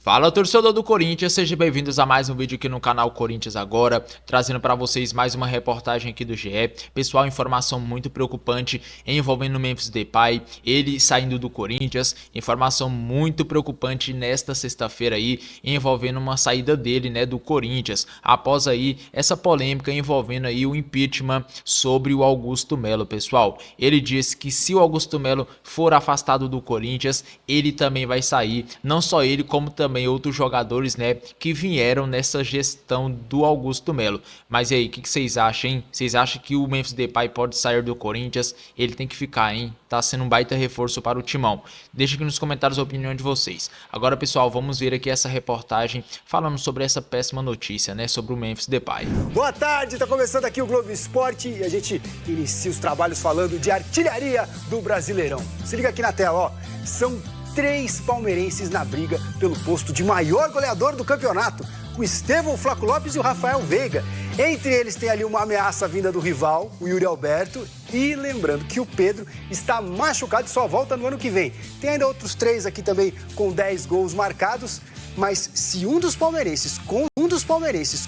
Fala, torcedor do Corinthians, sejam bem-vindos a mais um vídeo aqui no canal Corinthians Agora, trazendo para vocês mais uma reportagem aqui do GE. Pessoal, informação muito preocupante envolvendo o Memphis Depay, ele saindo do Corinthians, informação muito preocupante nesta sexta-feira aí, envolvendo uma saída dele, né, do Corinthians, após aí essa polêmica envolvendo aí o impeachment sobre o Augusto Melo, pessoal. Ele disse que se o Augusto Melo for afastado do Corinthians, ele também vai sair, não só ele, como também outros jogadores, né, que vieram nessa gestão do Augusto Melo. Mas e aí, o que vocês acham, hein? Vocês acham que o Memphis Depay pode sair do Corinthians? Ele tem que ficar, hein? Tá sendo um baita reforço para o timão. Deixa aqui nos comentários a opinião de vocês. Agora, pessoal, vamos ver aqui essa reportagem falando sobre essa péssima notícia, né, sobre o Memphis Depay. Boa tarde, tá começando aqui o Globo Esporte e a gente inicia os trabalhos falando de artilharia do Brasileirão. Se liga aqui na tela, ó. São 3 palmeirenses na briga pelo posto de maior goleador do campeonato, o Estevão, o Flaco Lopes e o Rafael Veiga. Entre eles tem ali uma ameaça vinda do rival, o Yuri Alberto, e lembrando que o Pedro está machucado e só volta no ano que vem. Tem ainda outros 3 aqui também com 10 gols marcados, mas se um dos palmeirenses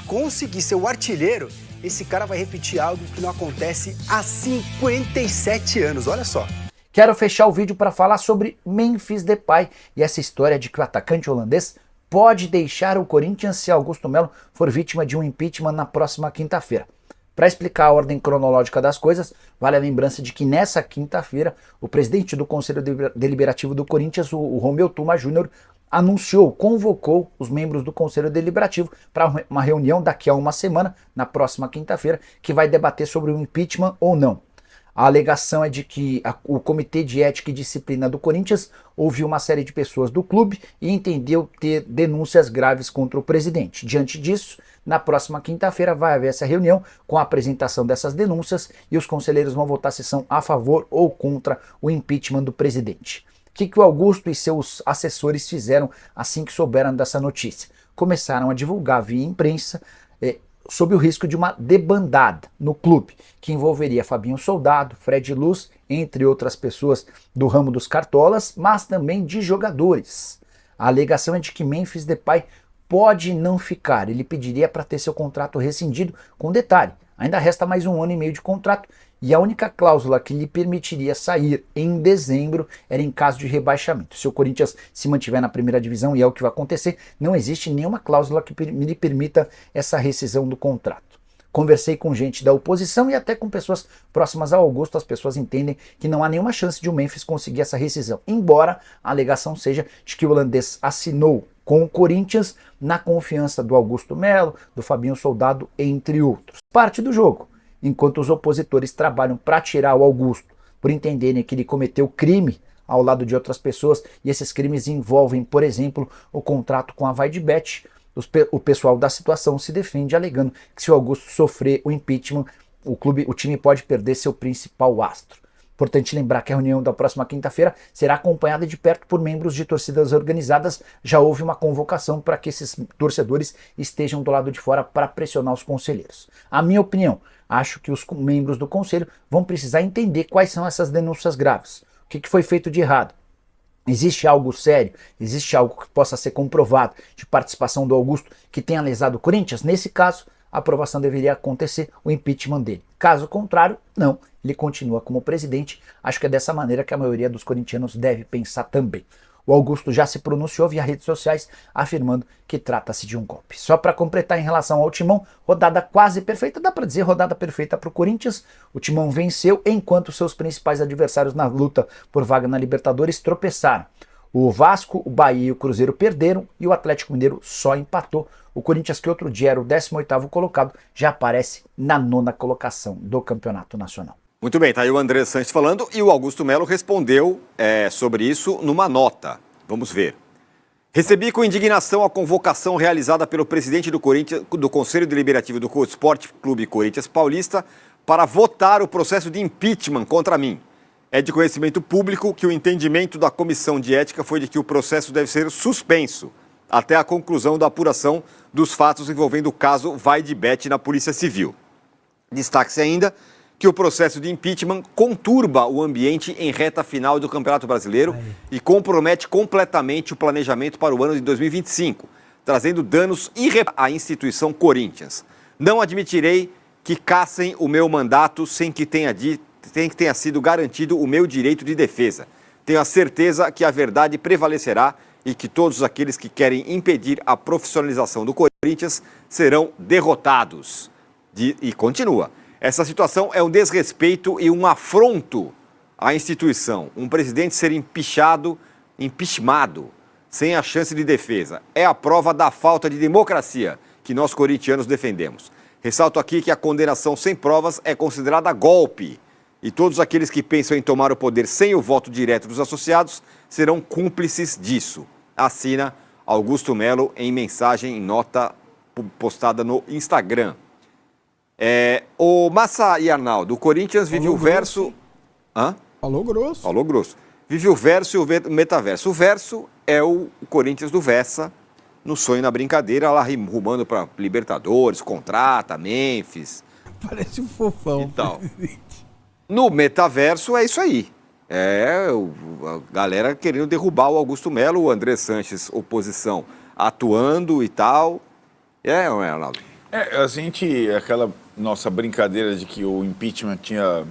conseguir ser o artilheiro, esse cara vai repetir algo que não acontece há 57 anos, olha só. Quero fechar o vídeo para falar sobre Memphis Depay e essa história de que o atacante holandês pode deixar o Corinthians se Augusto Melo for vítima de um impeachment na próxima quinta-feira. Para explicar a ordem cronológica das coisas, vale a lembrança de que nessa quinta-feira o presidente do Conselho Deliberativo do Corinthians, o Romeu Tuma Júnior, convocou os membros do Conselho Deliberativo para uma reunião daqui a uma semana, na próxima quinta-feira, que vai debater sobre o impeachment ou não. A alegação é de que o Comitê de Ética e Disciplina do Corinthians ouviu uma série de pessoas do clube e entendeu ter denúncias graves contra o presidente. Diante disso, na próxima quinta-feira vai haver essa reunião com a apresentação dessas denúncias e os conselheiros vão votar se são a favor ou contra o impeachment do presidente. O que o Augusto e seus assessores fizeram assim que souberam dessa notícia? Começaram a divulgar via imprensa sob o risco de uma debandada no clube, que envolveria Fabinho Soldado, Fred Luz, entre outras pessoas do ramo dos cartolas, mas também de jogadores. A alegação é de que Memphis Depay pode não ficar, ele pediria para ter seu contrato rescindido, com detalhe, ainda resta mais 1 ano e meio de contrato, e a única cláusula que lhe permitiria sair em dezembro era em caso de rebaixamento. Se o Corinthians se mantiver na primeira divisão, e é o que vai acontecer, não existe nenhuma cláusula que lhe permita essa rescisão do contrato. Conversei com gente da oposição e até com pessoas próximas ao Augusto, as pessoas entendem que não há nenhuma chance de o Memphis conseguir essa rescisão, embora a alegação seja de que o holandês assinou com o Corinthians na confiança do Augusto Melo, do Fabinho Soldado, entre outros. Parte do jogo. Enquanto os opositores trabalham para tirar o Augusto por entenderem que ele cometeu crime ao lado de outras pessoas, e esses crimes envolvem, por exemplo, o contrato com a Vaidbet, o pessoal da situação se defende alegando que se o Augusto sofrer o impeachment, o time pode perder seu principal astro. Importante lembrar que a reunião da próxima quinta-feira será acompanhada de perto por membros de torcidas organizadas. Já houve uma convocação para que esses torcedores estejam do lado de fora para pressionar os conselheiros. A minha opinião, acho que os membros do conselho vão precisar entender quais são essas denúncias graves. O que foi feito de errado? Existe algo sério? Existe algo que possa ser comprovado de participação do Augusto que tenha lesado o Corinthians? Nesse caso, a aprovação deveria acontecer, o impeachment dele. Caso contrário, não, ele continua como presidente. Acho que é dessa maneira que a maioria dos corintianos deve pensar também. O Augusto já se pronunciou via redes sociais afirmando que trata-se de um golpe. Só para completar em relação ao Timão, rodada quase perfeita, dá para dizer rodada perfeita para o Corinthians. O Timão venceu enquanto seus principais adversários na luta por vaga na Libertadores tropeçaram. O Vasco, o Bahia e o Cruzeiro perderam e o Atlético Mineiro só empatou. O Corinthians, que outro dia era o 18º colocado, já aparece na 9ª colocação do Campeonato Nacional. Muito bem, tá aí o André Sanches falando e o Augusto Melo respondeu sobre isso numa nota. Vamos ver. Recebi com indignação a convocação realizada pelo presidente do Conselho Deliberativo do Esporte Clube Corinthians Paulista para votar o processo de impeachment contra mim. É de conhecimento público que o entendimento da Comissão de Ética foi de que o processo deve ser suspenso até a conclusão da apuração dos fatos envolvendo o caso Vaidbet na Polícia Civil. Destaque-se ainda que o processo de impeachment conturba o ambiente em reta final do Campeonato Brasileiro e compromete completamente o planejamento para o ano de 2025, trazendo danos irreparáveis à instituição Corinthians. Não admitirei que cassem o meu mandato sem que tenha sido garantido o meu direito de defesa. Tenho a certeza que a verdade prevalecerá e que todos aqueles que querem impedir a profissionalização do Corinthians serão derrotados. E continua. Essa situação é um desrespeito e um afronto à instituição. Um presidente ser impeachado, sem a chance de defesa. É a prova da falta de democracia que nós corintianos defendemos. Ressalto aqui que a condenação sem provas é considerada golpe. E todos aqueles que pensam em tomar o poder sem o voto direto dos associados serão cúmplices disso. Assina Augusto Melo em mensagem, em nota postada no Instagram. O Massa e Arnaldo, o Corinthians vive o verso... Hã? Falou grosso. Falou grosso. Vive o verso e o metaverso. O verso é o Corinthians do Vessa, no sonho, na brincadeira, lá rumando para Libertadores, contrata, Memphis. Parece um fofão. E tal. No metaverso é isso aí. A galera querendo derrubar o Augusto Melo, o André Sanches, oposição, atuando e tal. Não é, Arnaldo? Aquela nossa brincadeira de que o impeachment tinha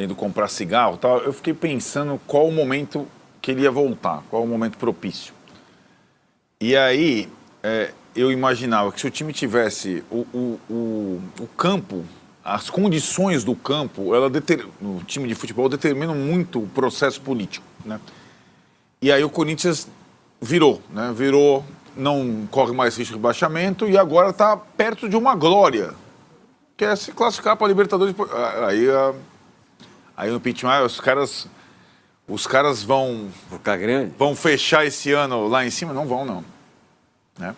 ido comprar cigarro e tal, eu fiquei pensando qual o momento que ele ia voltar, qual o momento propício. E aí, eu imaginava que se o time tivesse o campo, as condições do campo, o time de futebol determina muito o processo político, né? E aí o Corinthians virou, né? Não corre mais risco de rebaixamento e agora está perto de uma glória, que é se classificar para a Libertadores. Aí no impeachment, os caras vão ficar grande, vão fechar esse ano lá em cima? Não vão, não. Né?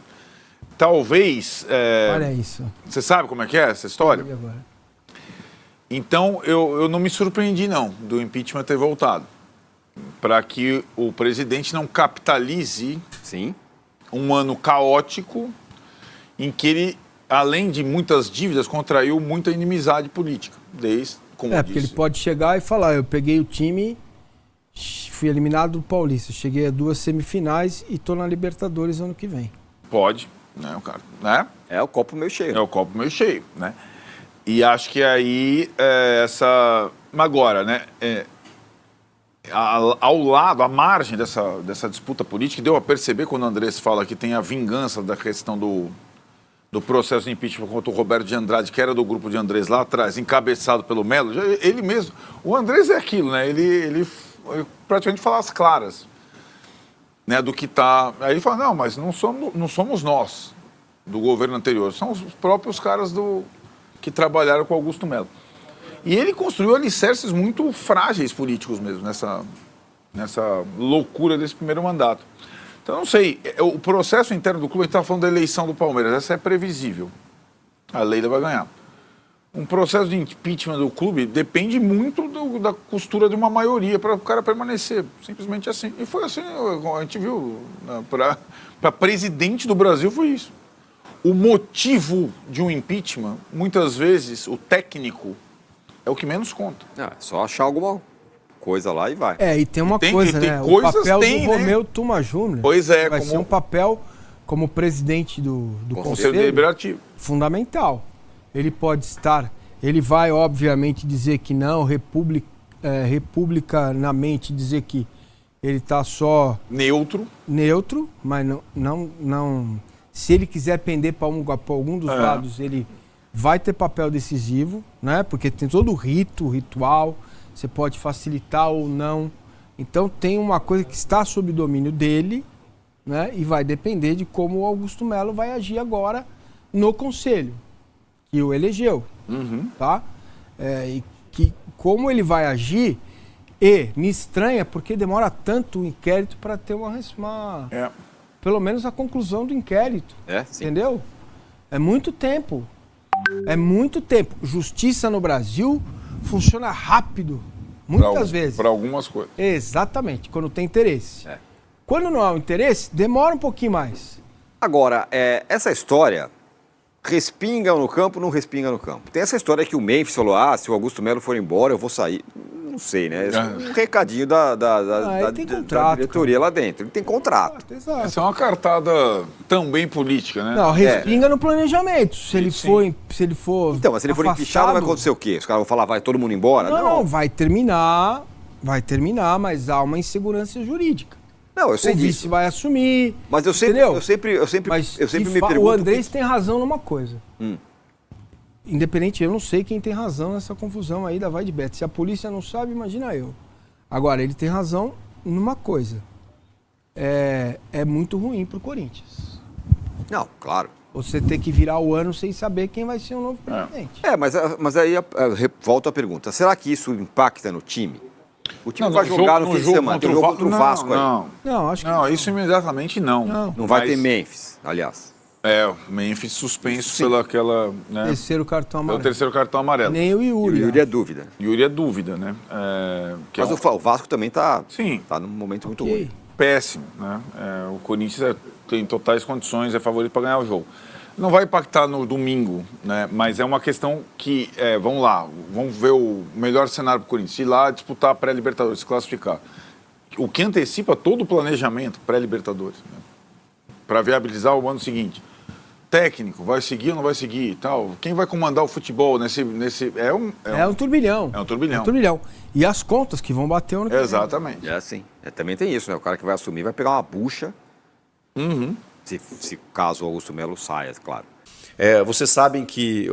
Talvez... Olha isso. Você sabe como é que é essa história? E agora? Então, eu não me surpreendi, não, do impeachment ter voltado. Para que o presidente não capitalize... Sim. Um ano caótico em que ele, além de muitas dívidas, contraiu muita inimizade política. Porque ele pode chegar e falar, eu peguei o time, fui eliminado do Paulista, cheguei a 2 semifinais e estou na Libertadores ano que vem. Pode, né, o cara, né? É o copo meio cheio. É o copo meio cheio, né? E acho que aí agora, né? Ao lado, à margem dessa disputa política, deu a perceber quando o Andrés fala que tem a vingança da questão do processo de impeachment contra o Roberto de Andrade, que era do grupo de Andrés lá atrás, encabeçado pelo Melo. Ele mesmo, o Andrés é aquilo, né? Ele praticamente fala as claras, né, do que está... Aí ele fala, não, mas não somos nós, do governo anterior, são os próprios caras que trabalharam com Augusto Melo. E ele construiu alicerces muito frágeis políticos mesmo, nessa loucura desse primeiro mandato. Então, não sei, o processo interno do clube, a gente estava falando da eleição do Palmeiras, essa é previsível. A Leila vai ganhar. Um processo de impeachment do clube depende muito da costura de uma maioria para o cara permanecer, simplesmente assim. E foi assim, a gente viu, para presidente do Brasil foi isso. O motivo de um impeachment, muitas vezes, o técnico, é o que menos conta. É só achar alguma coisa lá e vai. E tem uma coisa, né? O papel do Romeu Tuma Júnior vai ser um papel como presidente do Conselho Deliberativo. Fundamental. Ele pode estar... Ele vai, obviamente, dizer que não, republicanamente dizer que ele está só... Neutro, mas não... Se ele quiser pender para algum dos lados, ele... vai ter papel decisivo, né? Porque tem todo o ritual, você pode facilitar ou não. Então tem uma coisa que está sob domínio dele, né? E vai depender de como o Augusto Melo vai agir agora no Conselho, que o elegeu, tá? E como ele vai agir, me estranha porque demora tanto o inquérito para ter pelo menos a conclusão do inquérito, entendeu? É muito tempo. É muito tempo. Justiça no Brasil funciona rápido, muitas vezes. Para algumas coisas. Exatamente, quando tem interesse. Quando não há o interesse, demora um pouquinho mais. Agora, essa história respinga no campo, não respinga no campo. Tem essa história que o Memphis falou, se o Augusto Melo for embora, eu vou sair. Não sei, né? Esse é um recadinho da diretoria lá dentro. Ele tem contrato. Exato. Essa é uma cartada também política, né? Não, respinga no planejamento. Se ele for Então, mas se ele for empichado, vai acontecer o quê? Os caras vão falar, vai todo mundo embora? Não, vai terminar, mas há uma insegurança jurídica. Não, eu sei o vice disso. vai assumir. Mas eu sempre me pergunto. O Andrés tem razão numa coisa. Independente, eu não sei quem tem razão nessa confusão aí da Vai de Bet. Se a polícia não sabe, imagina eu. Agora, ele tem razão numa coisa. É muito ruim pro Corinthians. Não, claro. Você ter que virar o ano sem saber quem vai ser o novo presidente. Mas aí volta a pergunta. Será que isso impacta no time? O time vai jogar no fim de semana. Tem jogo contra o Vasco aí. Não, acho que não. Isso imediatamente não. Não vai ter Memphis, aliás. O Memphis suspenso pelaquela... Né, terceiro cartão amarelo. O terceiro cartão amarelo. Nem o Yuri. O Yuri é dúvida. Yuri é dúvida, né? Mas o Vasco também tá num momento muito ruim. Péssimo, né? O Corinthians tem totais condições, é favorito para ganhar o jogo. Não vai impactar no domingo, né? Mas é uma questão que, vamos lá, vamos ver o melhor cenário para o Corinthians. Ir lá disputar a pré-Libertadores, se classificar. O que antecipa todo o planejamento pré-Libertadores, né? Para viabilizar o ano seguinte. Técnico, vai seguir ou não vai seguir e tal? Quem vai comandar o futebol nesse é um turbilhão. É um turbilhão. E as contas que vão bater o ano que vem. Exatamente. Sim. Também tem isso, né? O cara que vai assumir vai pegar uma bucha. Se caso o Augusto Melo saia, claro. Vocês sabem que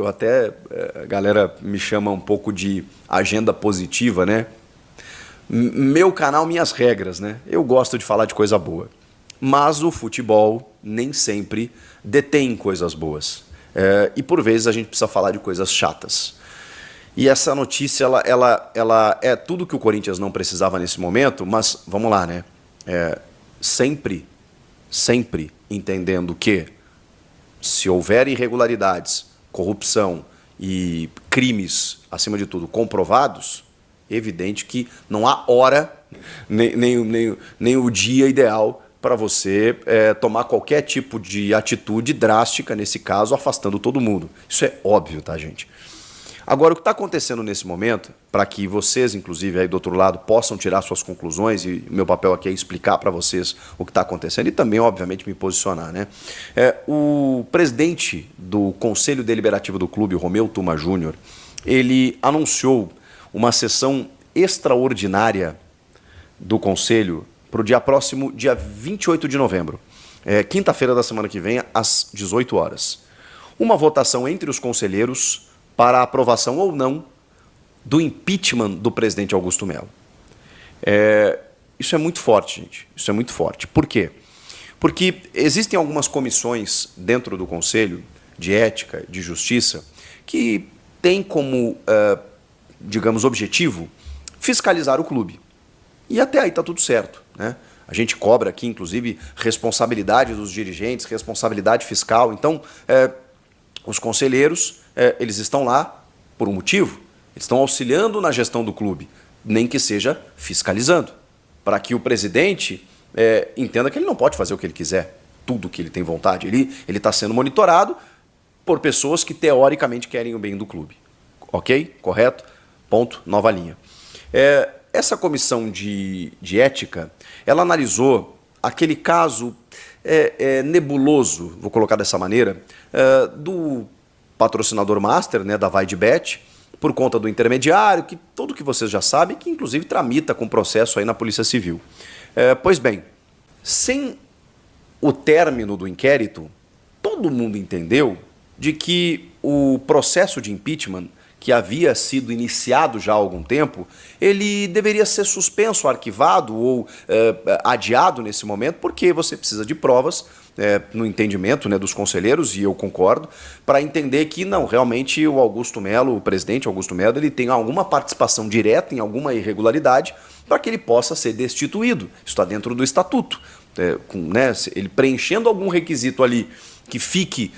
a galera me chama um pouco de agenda positiva, né? Meu canal, minhas regras, né? Eu gosto de falar de coisa boa. Mas o futebol nem sempre detém coisas boas. E por vezes a gente precisa falar de coisas chatas. E essa notícia, ela é tudo que o Corinthians não precisava nesse momento, mas vamos lá, né? Sempre entendendo que se houver irregularidades, corrupção e crimes, acima de tudo, comprovados, é evidente que não há hora, nem o dia ideal para você tomar qualquer tipo de atitude drástica, nesse caso, afastando todo mundo. Isso é óbvio, tá, gente? Agora, o que está acontecendo nesse momento, para que vocês, inclusive, aí do outro lado, possam tirar suas conclusões, e o meu papel aqui é explicar para vocês o que está acontecendo e também, obviamente, me posicionar, né? O presidente do Conselho Deliberativo do clube, o Romeu Tuma Júnior, ele anunciou uma sessão extraordinária do Conselho para o dia próximo, dia 28 de novembro, quinta-feira da semana que vem, às 18 horas. Uma votação entre os conselheiros para a aprovação ou não do impeachment do presidente Augusto Melo. Isso é muito forte, gente. Isso é muito forte. Por quê? Porque existem algumas comissões dentro do Conselho de Ética, de Justiça, que têm como, digamos, objetivo fiscalizar o clube. E até aí está tudo certo, né? A gente cobra aqui, inclusive, responsabilidade dos dirigentes, responsabilidade fiscal. Então, os conselheiros, eles estão lá por um motivo. Eles estão auxiliando na gestão do clube, nem que seja fiscalizando, para que o presidente entenda que ele não pode fazer o que ele quiser, tudo que ele tem vontade. Ele está sendo monitorado por pessoas que, teoricamente, querem o bem do clube. Ok? Correto? Ponto. Nova linha. Essa comissão de ética, ela analisou aquele caso nebuloso, vou colocar dessa maneira, do patrocinador master, né, da Vai de Bet, por conta do intermediário, que tudo que vocês já sabem, que inclusive tramita com processo aí na Polícia Civil. Pois bem, sem o término do inquérito, todo mundo entendeu de que o processo de impeachment, que havia sido iniciado já há algum tempo, ele deveria ser suspenso, arquivado ou adiado nesse momento, porque você precisa de provas, no entendimento, né, dos conselheiros, e eu concordo, para entender que não, realmente o Augusto Melo, o presidente Augusto Melo, ele tem alguma participação direta em alguma irregularidade para que ele possa ser destituído. Isso está dentro do estatuto. Né, ele preenchendo algum requisito ali que fique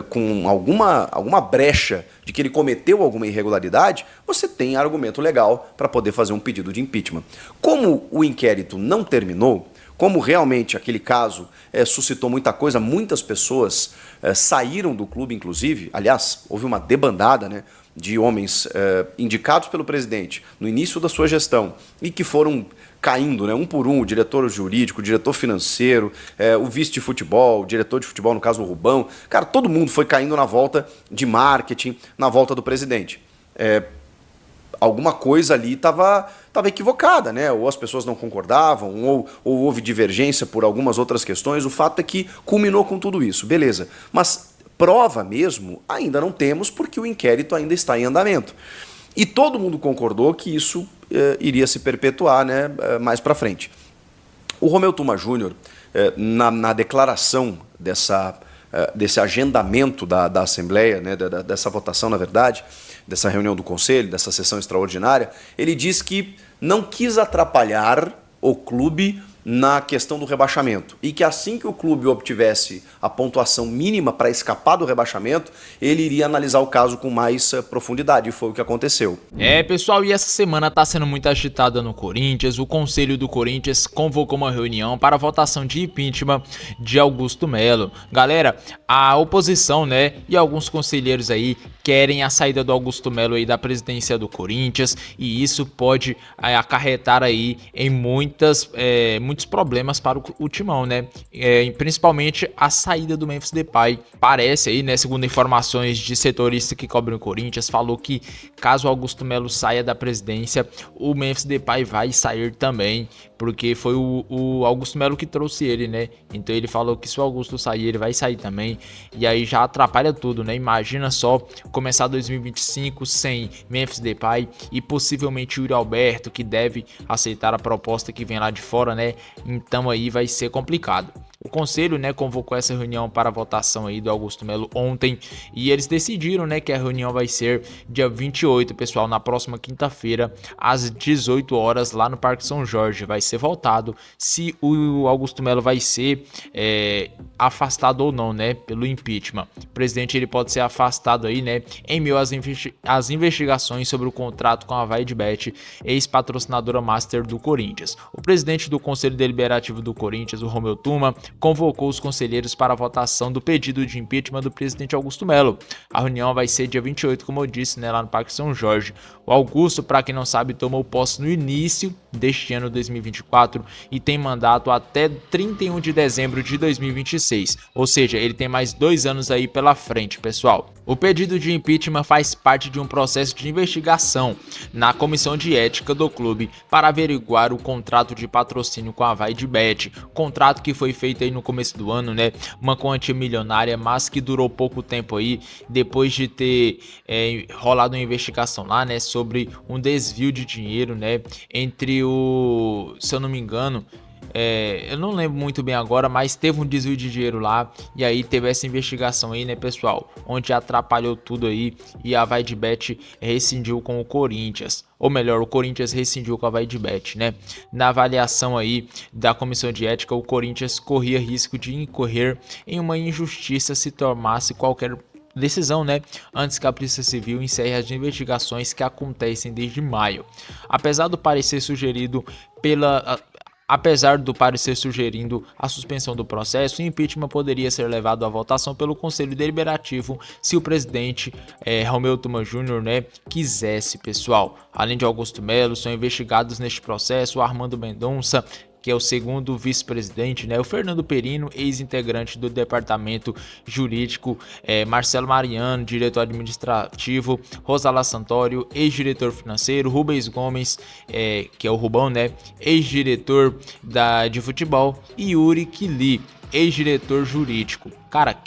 com alguma brecha de que ele cometeu alguma irregularidade, você tem argumento legal para poder fazer um pedido de impeachment. Como o inquérito não terminou, como realmente aquele caso suscitou muita coisa, muitas pessoas saíram do clube, inclusive. Aliás, houve uma debandada, né, de homens indicados pelo presidente no início da sua gestão e que foram caindo, né, um por um, o diretor jurídico, o diretor financeiro, o vice de futebol, o diretor de futebol, no caso o Rubão. Cara, todo mundo foi caindo na volta de marketing, na volta do presidente. Alguma coisa ali estava equivocada, né? Ou as pessoas não concordavam, ou houve divergência por algumas outras questões. O fato é que culminou com tudo isso, beleza. Mas prova mesmo ainda não temos, porque o inquérito ainda está em andamento. E todo mundo concordou que isso iria se perpetuar, né, mais para frente. O Romeu Tuma Júnior, na declaração desse agendamento da Assembleia, né, dessa votação, na verdade, dessa reunião do Conselho, dessa sessão extraordinária, ele diz que não quis atrapalhar o clube na questão do rebaixamento e que assim que o clube obtivesse a pontuação mínima para escapar do rebaixamento, ele iria analisar o caso com mais profundidade, e foi o que aconteceu. Pessoal, e essa semana tá sendo muito agitada no Corinthians. O Conselho do Corinthians convocou uma reunião para a votação de impeachment de Augusto Melo. Galera, a oposição, né, e alguns conselheiros aí querem a saída do Augusto Melo aí da presidência do Corinthians, e isso pode acarretar aí em muitos problemas para o timão, né? Principalmente a saída do Memphis Depay. Parece aí, né, segundo informações de setorista que cobrem o Corinthians, falou que caso o Augusto Melo saia da presidência, o Memphis Depay vai sair também, porque foi o Augusto Melo que trouxe ele, né? Então ele falou que se o Augusto sair, ele vai sair também, e aí já atrapalha tudo, né? Imagina só começar 2025 sem Memphis Depay e possivelmente Yuri Alberto, que deve aceitar a proposta que vem lá de fora, né? Então aí vai ser complicado. O Conselho, né, convocou essa reunião para a votação aí do Augusto Melo ontem, e eles decidiram, né, que a reunião vai ser dia 28, pessoal, na próxima quinta-feira, às 18 horas, lá no Parque São Jorge. Vai ser votado se o Augusto Melo vai ser afastado ou não, né, pelo impeachment. O presidente, ele pode ser afastado aí, né, em meio às investigações sobre o contrato com a VaidBet, ex-patrocinadora master do Corinthians. O presidente do Conselho Deliberativo do Corinthians, o Romeu Tuma, convocou os conselheiros para a votação do pedido de impeachment do presidente Augusto Melo. A reunião vai ser dia 28, como eu disse, né, lá no Parque São Jorge. O Augusto, para quem não sabe, tomou posse no início deste ano 2024 e tem mandato até 31 de dezembro de 2026, ou seja, ele tem mais 2 anos aí pela frente, pessoal. O pedido de impeachment faz parte de um processo de investigação na comissão de ética do clube para averiguar o contrato de patrocínio com a VaidBet, contrato que foi feito aí no começo do ano, né, uma quantia milionária, mas que durou pouco tempo aí, depois de ter rolado uma investigação lá, né, sobre um desvio de dinheiro, né, entre se eu não me engano, eu não lembro muito bem agora, mas teve um desvio de dinheiro lá, e aí teve essa investigação aí, né, pessoal, onde atrapalhou tudo aí, e a VaidBet rescindiu com o Corinthians, ou melhor, o Corinthians rescindiu com a VaidBet, né. Na avaliação aí da comissão de ética, o Corinthians corria risco de incorrer em uma injustiça se tomasse qualquer decisão, né, antes que a Polícia Civil encerre as investigações que acontecem desde maio. Apesar do parecer sugerindo a suspensão do processo, o impeachment poderia ser levado à votação pelo Conselho Deliberativo se o presidente Romeu Tuma Júnior, né, quisesse, pessoal. Além de Augusto Melo, são investigados neste processo o Armando Mendonça, que é o segundo vice-presidente, né? O Fernando Perino, ex-integrante do departamento jurídico, Marcelo Mariano, diretor administrativo, Rosala Santório, ex-diretor financeiro, Rubens Gomes, que é o Rubão, né? Ex-diretor de futebol, e Yuri Kili, ex-diretor jurídico. Cara,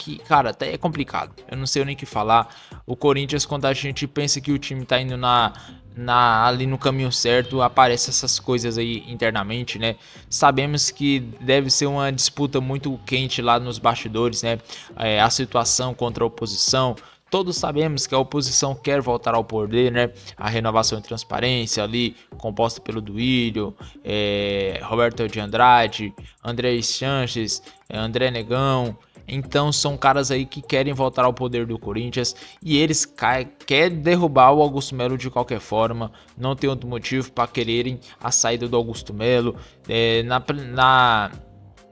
até é complicado. Eu não sei nem o que falar. O Corinthians, quando a gente pensa que o time tá indo ali no caminho certo, aparecem essas coisas aí internamente, né? Sabemos que deve ser uma disputa muito quente lá nos bastidores, né? A situação contra a oposição. Todos sabemos que a oposição quer voltar ao poder, né? A Renovação e Transparência ali, composta pelo Duílio, Roberto de Andrade, André Sanches, André Negão, Então são caras aí que querem voltar ao poder do Corinthians e eles querem derrubar o Augusto Melo de qualquer forma. Não tem outro motivo para quererem a saída do Augusto Melo.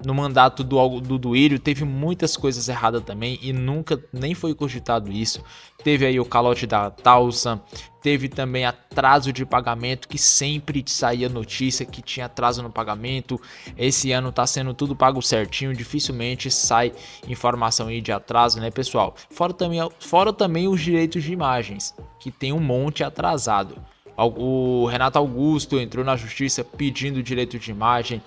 No mandato do Duílio teve muitas coisas erradas também e nunca nem foi cogitado isso. Teve aí o calote da Talsa, teve também atraso de pagamento, que sempre saía notícia que tinha atraso no pagamento. Esse ano tá sendo tudo pago certinho, dificilmente sai informação aí de atraso, né, pessoal? Fora também os direitos de imagens, que tem um monte atrasado. O Renato Augusto entrou na justiça pedindo direito de imagem,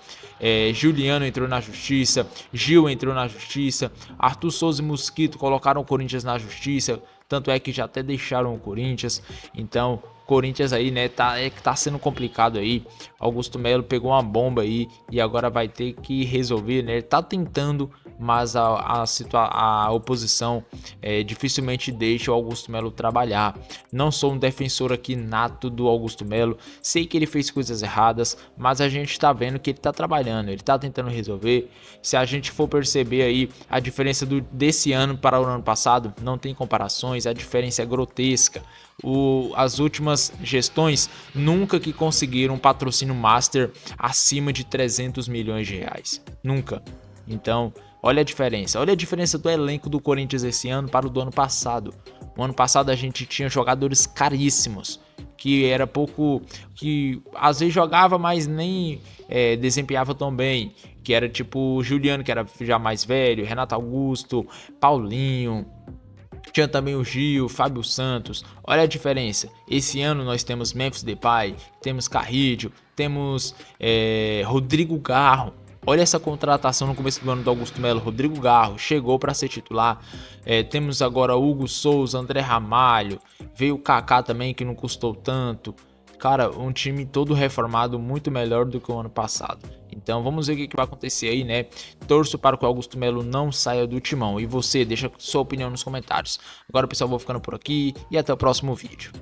Juliano entrou na justiça, Gil entrou na justiça, Arthur Souza e Mosquito colocaram o Corinthians na justiça, tanto é que já até deixaram o Corinthians. Então Corinthians aí, né, tá sendo complicado aí. Augusto Melo pegou uma bomba aí e agora vai ter que resolver, né? Ele tá tentando, mas a oposição dificilmente deixa o Augusto Melo trabalhar. Não sou um defensor aqui nato do Augusto Melo, sei que ele fez coisas erradas, mas a gente tá vendo que ele tá trabalhando, ele tá tentando resolver. Se a gente for perceber aí a diferença desse ano para o ano passado, não tem comparações, a diferença é grotesca. As últimas gestões nunca que conseguiram um patrocínio master acima de 300 milhões de reais, nunca. Então olha a diferença do elenco do Corinthians esse ano para o do ano passado. O ano passado a gente tinha jogadores caríssimos, que era pouco, que às vezes jogava, mas nem desempenhava tão bem, que era tipo o Juliano, que era já mais velho, Renato Augusto, Paulinho, tinha também o Gil, Fábio Santos. Olha a diferença. Esse ano nós temos Memphis Depay, temos Carrídio, temos Rodrigo Garro. Olha essa contratação no começo do ano do Augusto Melo. Rodrigo Garro chegou para ser titular. Temos agora Hugo Souza, André Ramalho. Veio o Kaká também, que não custou tanto. Cara, um time todo reformado, muito melhor do que o ano passado. Então vamos ver o que vai acontecer aí, né? Torço para que o Augusto Melo não saia do timão. E você, deixa sua opinião nos comentários. Agora, pessoal, vou ficando por aqui e até o próximo vídeo.